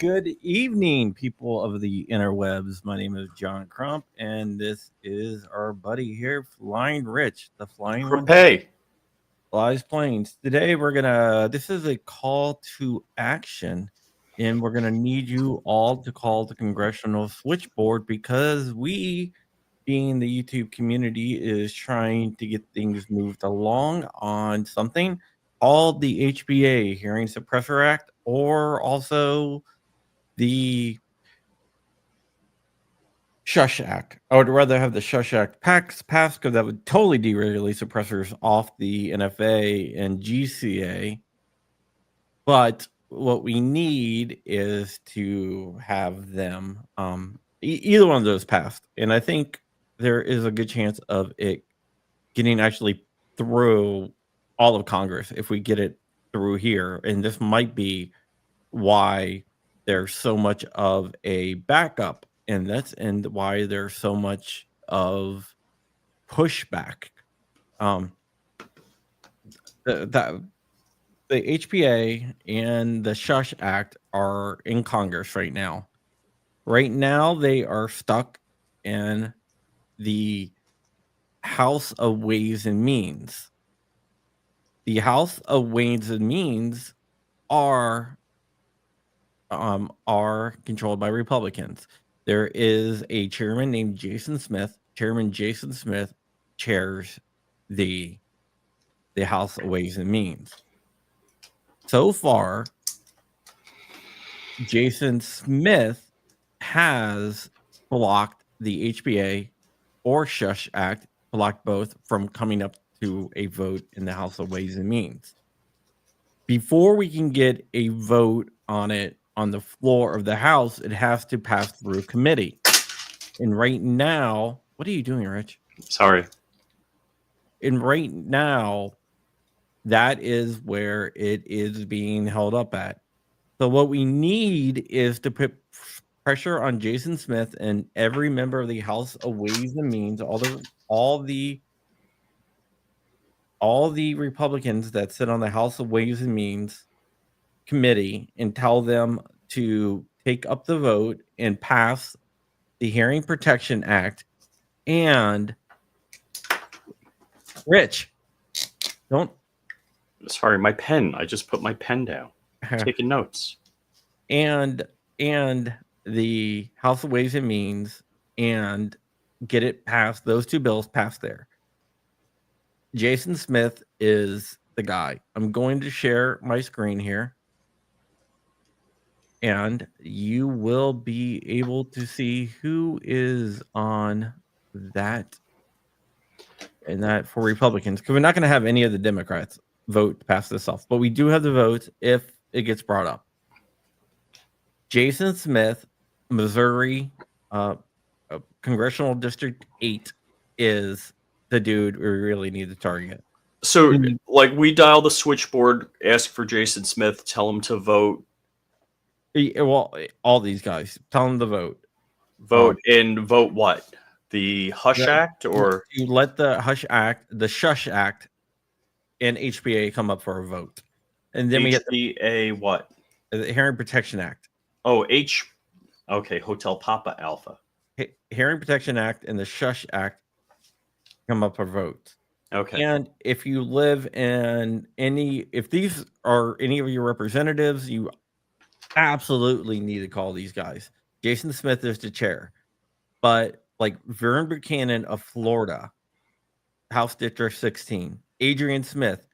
Good evening, people of the interwebs. My name is John Crump, and this is our buddy here, Flying Rich, the flying one. Crumpy. Flies planes. Today this is a call to action, and we're gonna need you all to call the congressional switchboard because we, being the YouTube community, is trying to get things moved along on something called the HBA, Hearing Suppressor Act, or also the Shush Act. I would rather have the Shush Act passed because that would totally deregulate suppressors off the NFA and GCA. But what we need is to have them, either one of those passed. And I think there is a good chance of it getting actually through all of Congress if we get it through here. And this might be why there's so much of a backup in this and why there's so much of pushback. The HPA and the Shush Act are in Congress right now. Right now, they are stuck in the House of Ways and Means. The House of Ways and Means are controlled by Republicans. There is a chairman named Jason Smith. Chairman Jason Smith chairs the House of Ways and Means. So far, Jason Smith has blocked the HBA or Shush Act, blocked both from coming up to a vote in the House of Ways and Means. Before we can get a vote on it on the floor of the House, it has to pass through committee. And right now, what are you doing, Rich? Sorry. And right now, that is where it is being held up at. So what we need is to put pressure on Jason Smith and every member of the House of Ways and Means, all the Republicans that sit on the House of Ways and Means committee, and tell them to take up the vote and pass the Hearing Protection Act. And Rich, don't. Sorry, my pen. I just put my pen down. Taking notes. And the House of Ways and Means, and get it passed. Those two bills passed there. Jason Smith is the guy. I'm going to share my screen here, and you will be able to see who is on that and that for Republicans, because we're not going to have any of the Democrats vote to pass this off, but we do have the votes if it gets brought up. Jason Smith, Missouri, Congressional District 8 is the dude we really need to target. So, like, we dial the switchboard, ask for Jason Smith, tell him to vote. Well, all these guys, tell them to vote. Vote what? The Hush Act, or you let the Hush Act, the Shush Act, and HBA come up for a vote, and then HBA, we get what? The Hearing Protection Act. Oh, okay, Hotel Papa Alpha. Hearing Protection Act and the Shush Act come up for vote. Okay. And if you live in if these are any of your representatives, you absolutely need to call these guys. Jason Smith is the chair, but like Vern Buchanan of Florida, House District 16, Adrian Smith,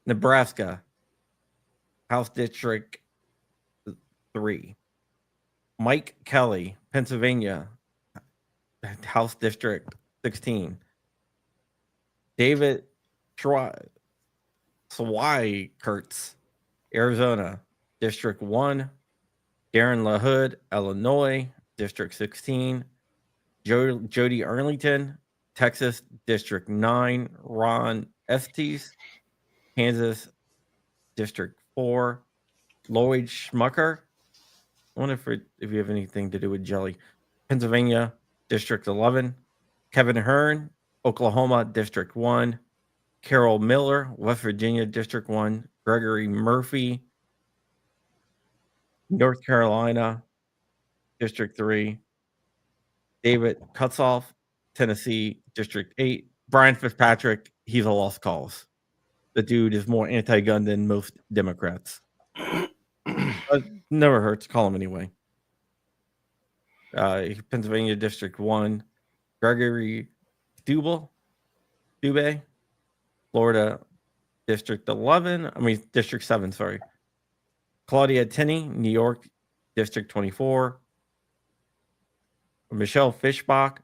Nebraska, House District 3, Mike Kelly, Pennsylvania, House District 16, David Kurtz, Arizona, District 1, Darren LaHood, Illinois, District 16, Jody Arlington, Texas, District 9, Ron Estes, Kansas, District 4, Lloyd Schmucker. I wonder if you have anything to do with jelly. Pennsylvania, District 11, Kevin Hearn, Oklahoma, District 1, Carol Miller, West Virginia, District 1, Gregory Murphy, North Carolina, District 3. David Cutsoff, Tennessee, District 8. Brian Fitzpatrick, he's a lost cause. The dude is more anti-gun than most Democrats. But never hurts. Call him anyway. Pennsylvania District 1. Gregory Dubé, Florida District 11. District 7, sorry. Claudia Tenney, New York, District 24. Michelle Fishbach,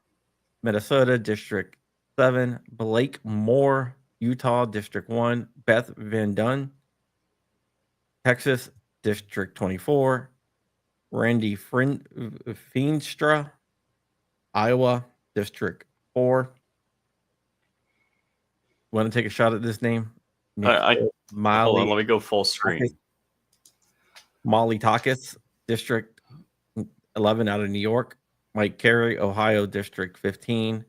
Minnesota, District 7. Blake Moore, Utah, District 1. Beth Van Dunn, Texas, District 24. Randy Feenstra, Iowa, District 4. Want to take a shot at this name? Hold on, let me go full screen. Molly Takis, District 11 out of New York. Mike Carey, Ohio, District 15.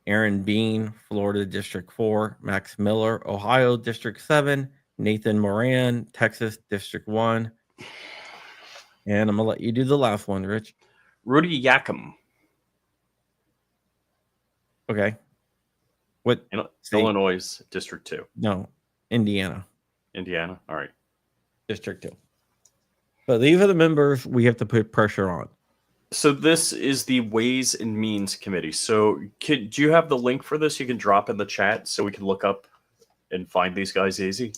Aaron Bean, Florida, District 4. Max Miller, Ohio, District 7. Nathan Moran, Texas, District 1. And I'm going to let you do the last one, Rich. Rudy Yakum. Okay. What? Illinois, District 2. No, Indiana. Indiana? All right. District 2. So these are the members we have to put pressure on. So this is the Ways and Means Committee. So do you have the link for this? You can drop in the chat so we can look up and find these guys easy.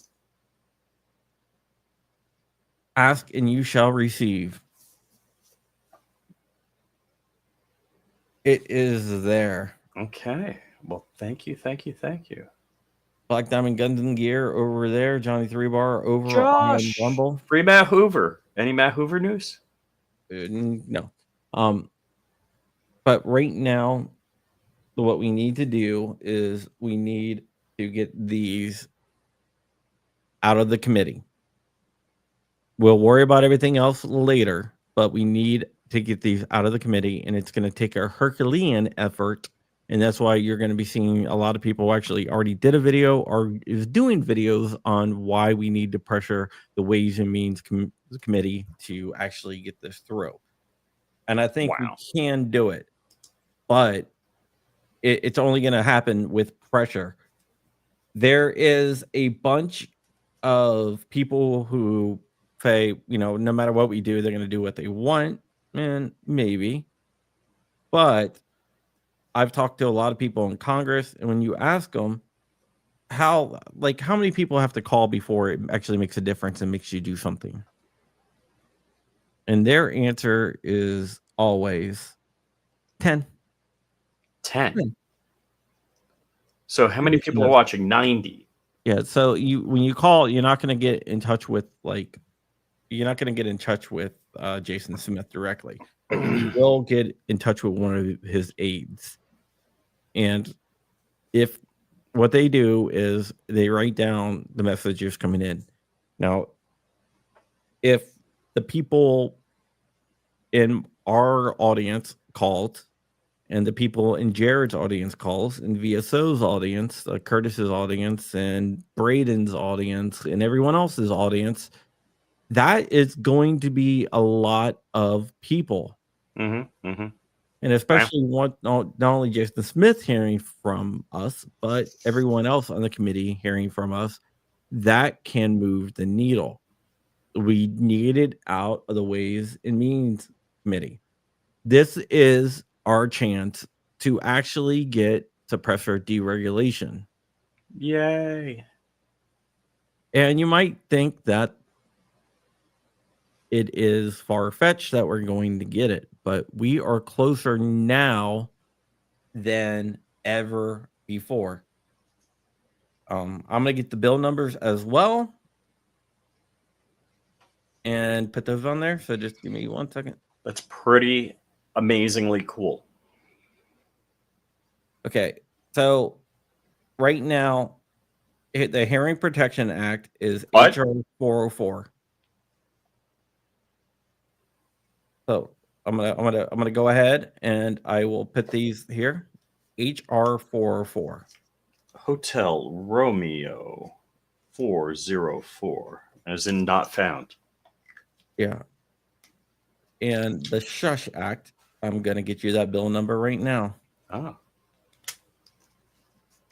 Ask and you shall receive. It is there. Okay. Well, thank you. Black Diamond Guns and Gear over there. Johnny 3-Bar over Josh, on Rumble. Free Matt Hoover. Any Matt Hoover news? No. But right now, what we need to do is we need to get these out of the committee. We'll worry about everything else later, but we need to get these out of the committee, and it's going to take a Herculean effort. And that's why you're going to be seeing a lot of people actually already did a video or is doing videos on why we need to pressure the Ways and Means Committee to actually get this through. And I think we can do it, but it's only going to happen with pressure. There is a bunch of people who say, no matter what we do, they're going to do what they want, and maybe. But I've talked to a lot of people in Congress, and when you ask them how many people have to call before it actually makes a difference and makes you do something, and their answer is always 10. 10. So how many people are watching? 90. Yeah. So when you call, you're not going to get in touch with Jason Smith directly. You will get in touch with one of his aides. And if what they do is they write down the messages coming in. Now, if the people in our audience called and the people in Jared's audience calls and VSO's audience, Curtis's audience and Braden's audience and everyone else's audience, that is going to be a lot of people. And especially not only Jason Smith hearing from us, but everyone else on the committee hearing from us, that can move the needle. We need it out of the Ways and Means Committee. This is our chance to actually get suppressor deregulation. Yay. And you might think that it is far-fetched that we're going to get it, but we are closer now than ever before. I'm going to get the bill numbers as well and put those on there. So just give me 1 second. That's pretty amazingly cool. Okay. So right now, the Hearing Protection Act is HR 404. So I'm gonna go ahead and I will put these here. HR 404. Hotel Romeo 404, as in not found. Yeah. And the Shush Act, I'm going to get you that bill number right now. Oh.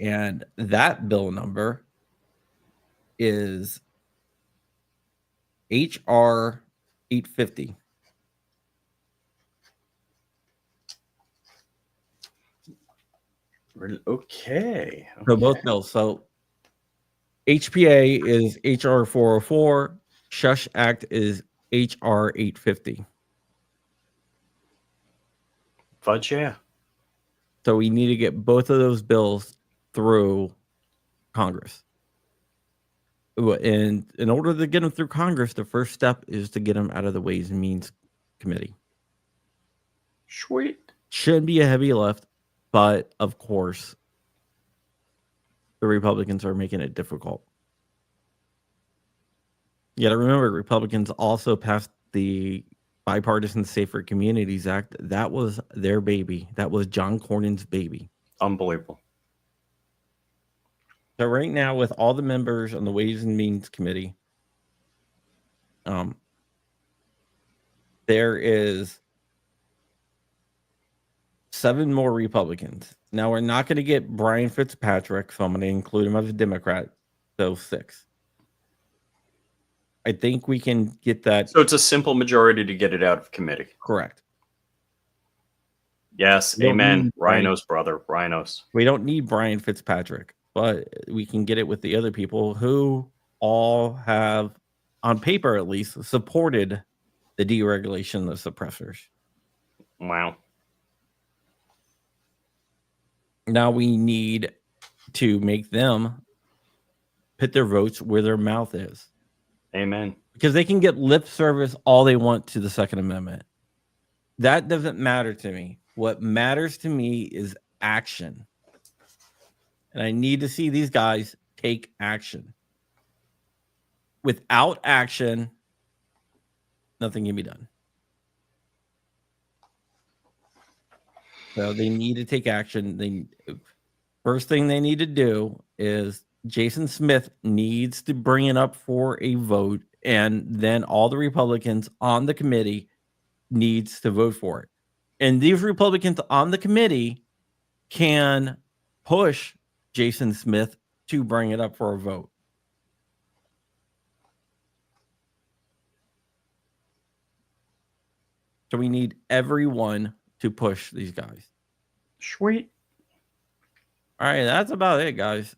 And that bill number is HR 850. Okay. So both bills. So HPA is HR 404. Shush Act is HR 850. Fudge, yeah. So we need to get both of those bills through Congress. And in order to get them through Congress, the first step is to get them out of the Ways and Means Committee. Sweet. Shouldn't be a heavy lift, but of course, the Republicans are making it difficult. You got to remember, Republicans also passed the Bipartisan Safer Communities Act. That was their baby. That was John Cornyn's baby. Unbelievable. So right now, with all the members on the Ways and Means Committee, there is 7 more Republicans. Now, we're not going to get Brian Fitzpatrick, so I'm going to include him as a Democrat. So 6. I think we can get that. So it's a simple majority to get it out of committee. Correct. Yes, amen. Rhinos, brother. Rhinos. We don't need Brian Fitzpatrick, but we can get it with the other people who all have, on paper at least, supported the deregulation of suppressors. Wow. Now we need to make them put their votes where their mouth is. Amen. Because they can get lip service all they want to the Second Amendment. That doesn't matter to me. What matters to me is action. And I need to see these guys take action. Without action, nothing can be done. So they need to take action. First thing they need to do is Jason Smith needs to bring it up for a vote, and then all the Republicans on the committee needs to vote for it. And these Republicans on the committee can push Jason Smith to bring it up for a vote. So we need everyone to push these guys. Sweet. All right, that's about it, guys.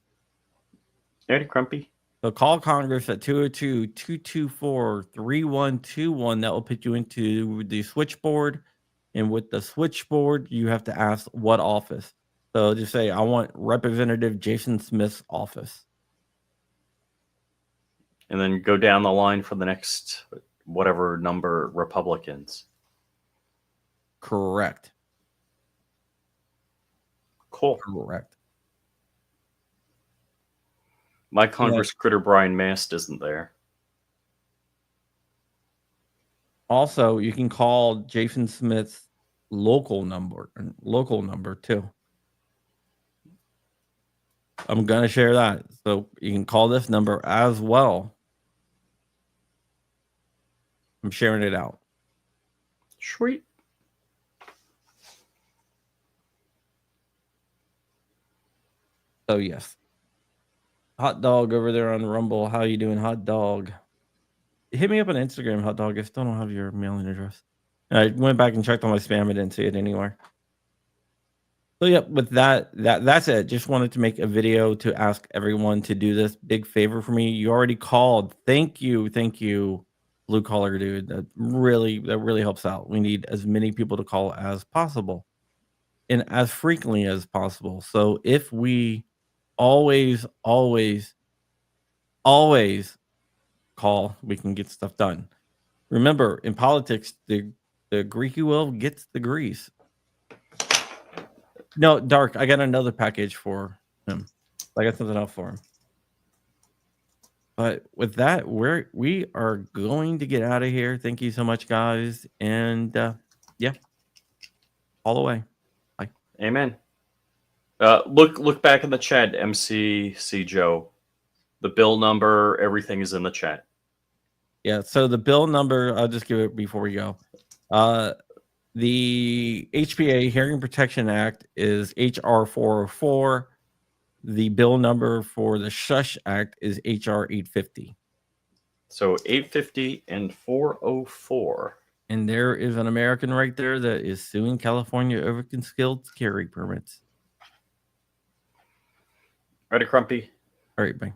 Eddie Crumpy. So call Congress at 202-224-3121. That will put you into the switchboard. And with the switchboard, you have to ask what office. So just say, I want Representative Jason Smith's office. And then go down the line for the next whatever number Republicans. Correct. Cool. Correct. My Congress critter Brian Mast isn't there. Also, you can call Jason Smith's local number too. I'm going to share that. So you can call this number as well. I'm sharing it out. Sweet. So yes. Hot Dog over there on Rumble. How you doing, Hot Dog? Hit me up on Instagram, Hot Dog. I still don't have your mailing address. I went back and checked on my spam. I didn't see it anywhere. So yeah, with that's it. Just wanted to make a video to ask everyone to do this big favor for me. You already called. Thank you, blue collar dude. That really helps out. We need as many people to call as possible, and as frequently as possible. So if we always call, we can get stuff done. Remember, in politics, the greasy wheel gets the grease. No, Dark, I got another package for him. I got something else for him. But with that, we are going to get out of here. Thank you so much, guys. And yeah, all the way. Bye. Amen. Look back in the chat, MCC Joe. The bill number, everything is in the chat. Yeah, so the bill number, I'll just give it before we go. The HPA Hearing Protection Act is HR 404. The bill number for the Shush Act is HR 850. So 850 and 404. And there is an American right there that is suing California over concealed carry permits. Ready, Crumpy? All right, bye.